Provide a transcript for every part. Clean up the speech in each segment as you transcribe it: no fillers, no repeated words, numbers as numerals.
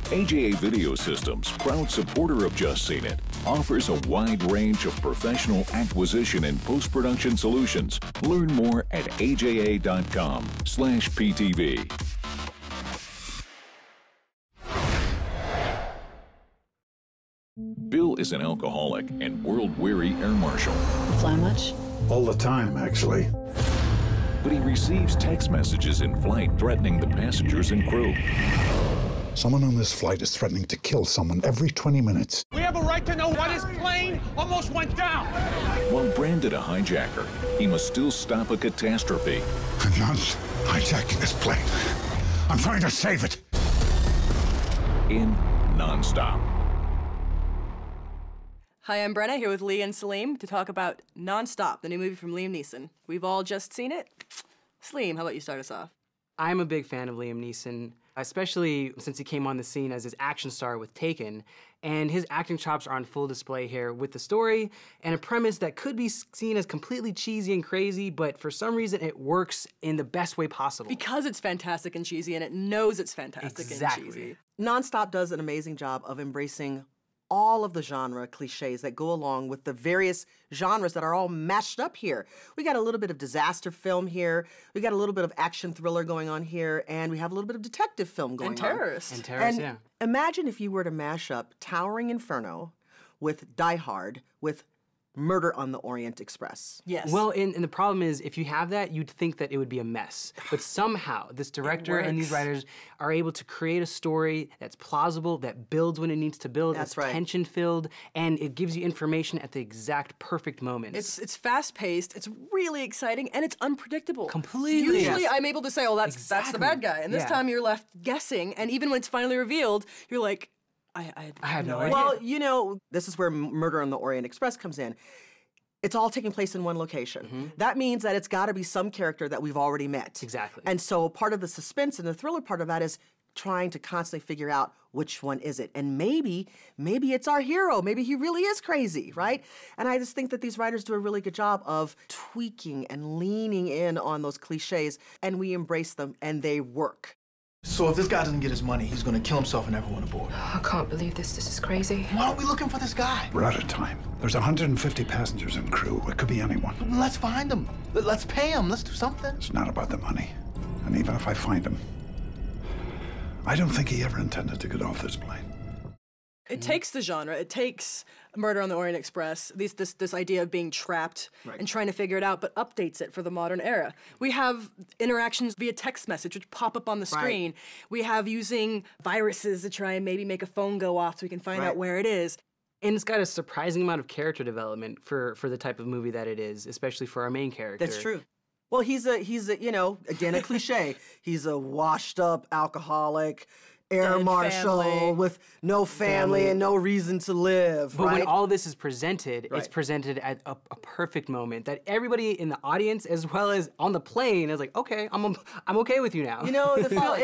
AJA Video Systems, proud supporter of Just Seen It, offers a wide range of professional acquisition and post-production solutions. Learn more at aja.com/PTV. Bill is an alcoholic and world-weary air marshal. Fly much? All the time, actually. But he receives text messages in flight threatening the passengers and crew. Someone on this flight is threatening to kill someone every 20 minutes. We have a right to know why this plane almost went down. While branded a hijacker, he must still stop a catastrophe. I'm not hijacking this plane. I'm trying to save it. In Nonstop. Hi, I'm Brenna, here with Leah and Salim to talk about Nonstop, the new movie from Liam Neeson. We've all just seen it. Salim, how about you start us off? I'm a big fan of Liam Neeson, especially since he came on the scene as his action star with Taken, and his acting chops are on full display here with the story and a premise that could be seen as completely cheesy and crazy, but for some reason it works in the best way possible. Because it's fantastic and cheesy, and it knows it's fantastic and cheesy. Nonstop does an amazing job of embracing all of the genre cliches that go along with the various genres that are all mashed up here. We got a little bit of disaster film here, we got a little bit of action thriller going on here, and we have a little bit of detective film going on. And terrorist. And terrorist, yeah. Imagine if you were to mash up Towering Inferno with Die Hard with Murder on the Orient Express. Yes. Well, and the problem is, if you have that, you'd think that it would be a mess. But somehow, this director and these writers are able to create a story that's plausible, that builds when it needs to build, That's it's right. tension-filled, and it gives you information at the exact perfect moments. It's fast-paced, it's really exciting, and it's unpredictable. Completely. Usually Yes. I'm able to say, oh, that's the bad guy. And this time you're left guessing, and even when it's finally revealed, you're like, I had no idea. Well, you know, this is where Murder on the Orient Express comes in. It's all taking place in one location. That means that it's got to be some character that we've already met. Exactly. And so part of the suspense and the thriller part of that is trying to constantly figure out which one is it. And maybe it's our hero. Maybe he really is crazy, right? And I just think that these writers do a really good job of tweaking and leaning in on those cliches, and we embrace them, and they work. So if this guy doesn't get his money, he's gonna kill himself and everyone aboard. I can't believe this. This is crazy. Why aren't we looking for this guy? We're out of time. There's 150 passengers and crew. It could be anyone. Let's find him. Let's pay him. Let's do something. It's not about the money. And even if I find him, I don't think he ever intended to get off this plane. It takes the genre, it takes Murder on the Orient Express, this idea of being trapped and trying to figure it out, but updates it for the modern era. We have interactions via text message, which pop up on the screen. We have using viruses to try and maybe make a phone go off so we can find out where it is. And it's got a surprising amount of character development for the type of movie that it is, especially for our main character. That's true. Well, he's a you know, again, a cliche. He's a washed up alcoholic, air marshal with no family and no reason to live, But when all this is presented, it's presented at a perfect moment that everybody in the audience as well as on the plane is like, okay, I'm okay with you now. You know, the film,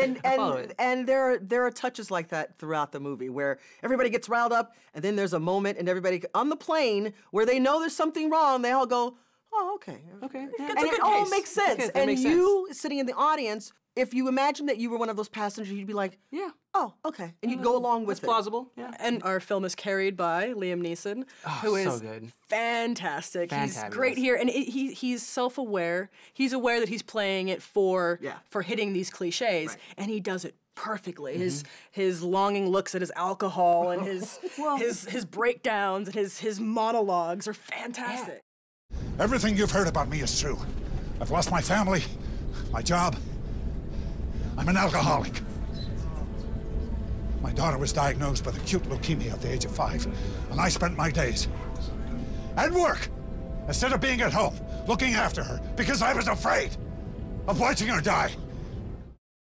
and there are touches like that throughout the movie where everybody gets riled up, and then there's a moment, and everybody on the plane where they know there's something wrong, they all go, oh, okay. Okay. Yeah. And it all makes sense. Okay, that and makes you sitting in the audience, if you imagine that you were one of those passengers, you'd be like, Yeah. oh, okay. And you'd go along with It's it. plausible. Yeah. And our film is carried by Liam Neeson, who is so good. fantastic. He's Fantabulous. great here, and he's self-aware. He's aware that he's playing it for hitting these cliches, and he does it perfectly. His longing looks at his alcohol and his breakdowns and his monologues are fantastic. Everything you've heard about me is true. I've lost my family, my job. I'm an alcoholic. My daughter was diagnosed with acute leukemia at the age of 5, and I spent my days at work instead of being at home, looking after her, because I was afraid of watching her die.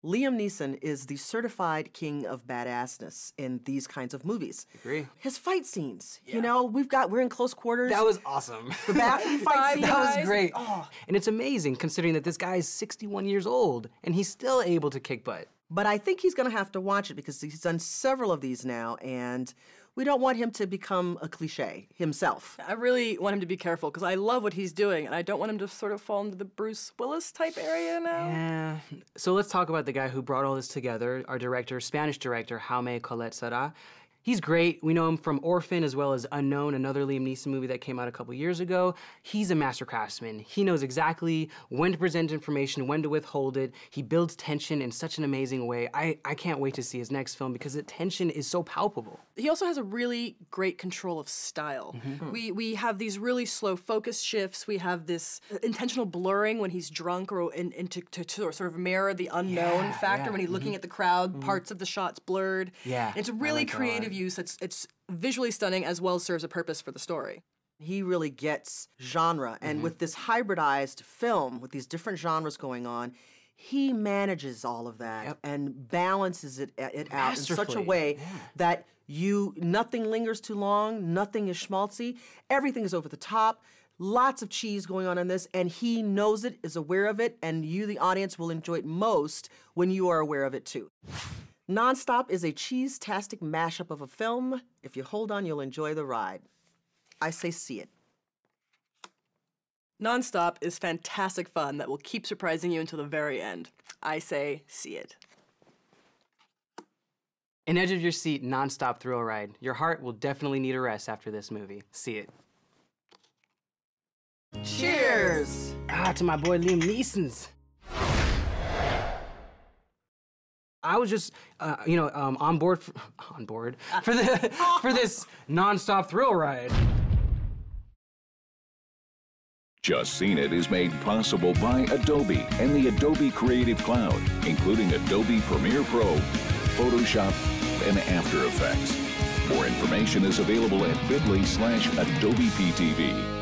Liam Neeson is the certified king of badassness in these kinds of movies. Agree. His fight scenes, you know, we're in close quarters. That was awesome. The bathroom fight scene. That was great. Oh. And it's amazing considering that this guy is 61 years old and he's still able to kick butt. But I think he's going to have to watch it because he's done several of these now, and we don't want him to become a cliche himself. I really want him to be careful because I love what he's doing, and I don't want him to sort of fall into the Bruce Willis type area now. Yeah. So let's talk about the guy who brought all this together, our director, Spanish director, Jaume Collet-Serra. He's great. We know him from Orphan as well as Unknown, another Liam Neeson movie that came out a couple years ago. He's a master craftsman. He knows exactly when to present information, when to withhold it. He builds tension in such an amazing way. I can't wait to see his next film because the tension is so palpable. He also has a really great control of style. We have these really slow focus shifts. We have this intentional blurring when he's drunk or to sort of mirror the unknown factor when he's looking at the crowd, parts of the shots blurred. Yeah, And it's a really creative use. It's visually stunning as well as serves a purpose for the story. He really gets genre, and with this hybridized film, with these different genres going on, he manages all of that and balances it out in such a way that nothing lingers too long, nothing is schmaltzy, everything is over the top, lots of cheese going on in this, and he knows it, is aware of it, and you, the audience, will enjoy it most when you are aware of it too. Nonstop is a cheese-tastic mashup of a film. If you hold on, you'll enjoy the ride. I say see it. Nonstop is fantastic fun that will keep surprising you until the very end. I say see it. An edge of your seat, nonstop thrill ride. Your heart will definitely need a rest after this movie. See it. Cheers! To my boy Liam Neeson's. I was just, on board for this nonstop thrill ride. Just Seen It is made possible by Adobe and the Adobe Creative Cloud, including Adobe Premiere Pro, Photoshop, and After Effects. More information is available at bit.ly/AdobePTV.